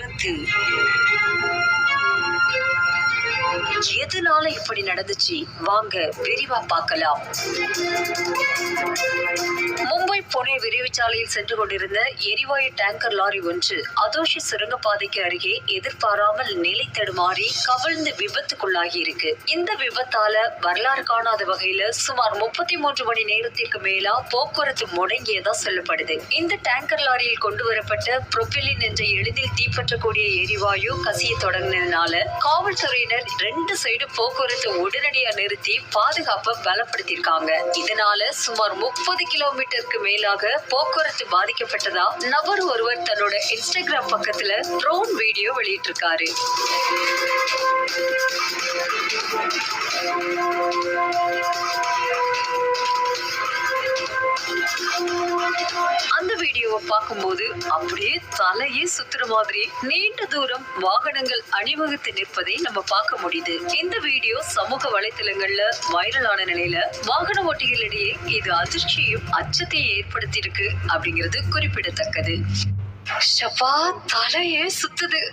விபத்து. எதனால இப்படி நடந்துச்சு வாங்க விரிவா பார்க்கலாம். மும்பை புனே விரைவுச்சாலையில் சென்று கொண்டிருந்த எரிவாயு டேங்கர் லாரி ஒன்று அதோஷி சுரங்கப்பாதைக்கு அருகே எதிர்பாராமல் நிலை தடுமாறி கவிழ்ந்து விபத்துக்குள்ளாகி இருக்கு. இந்த விபத்தால வரலாறு காணாத வகையில சுமார் 33 மணி நேரத்திற்கு மேலா போக்குவரத்து முடங்கியதா சொல்லப்படுது. இந்த டேங்கர் லாரியில் கொண்டு வரப்பட்ட புரோபிலின் என்ற எளிதில் தீப்பற்றக்கூடிய எரிவாயு கசிய தொடங்கினதுனால காவல்துறையினர் 2 சைடு போக்குவரத்து உடனடியா நிறுத்தி பாதுகாப்பை பலப்படுத்தியிருக்காங்க. இதனால சுமார் 30 கிலோமீட்டருக்கு மேலாக போக்குவரத்து பாதிக்கப்பட்டதா நபர் ஒருவர் தன்னோட இன்ஸ்டாகிராம் பக்கத்துல ட்ரோன் வீடியோ வெளியிட்டிருக்காரு. அந்த வீடியோவை பார்க்கும்போது அப்படியே தலையே சுத்துற மாதிரி நீண்ட தூரம் வாகனங்கள் அணிவகுத்து நிற்பதை நம்ம பார்க்க முடியுது. இந்த வீடியோ சமூக வலைத்தளங்கள்ல வைரலான நிலையில வாகன ஓட்டிகளிடையே இது அதிர்ச்சியும் அச்சத்தையும் ஏற்படுத்தியிருக்கு அப்படிங்கிறது குறிப்பிடத்தக்கது. ஷப்பா, தலையே சுத்துது.